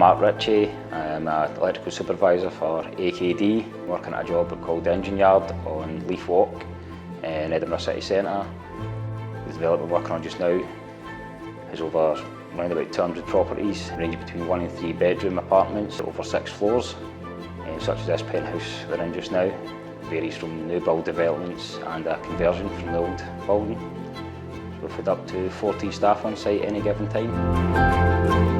Mark Ritchie. I'm an electrical supervisor for AKD, working at a job called the Engine Yard on Leith Walk in Edinburgh city centre. The development we're working on just now is over around about 200 properties, ranging between 1 and 3 bedroom apartments over 6 floors, such as this penthouse we're in just now. Varies from new build developments and a conversion from the old building. We've had up to 40 staff on site any given time.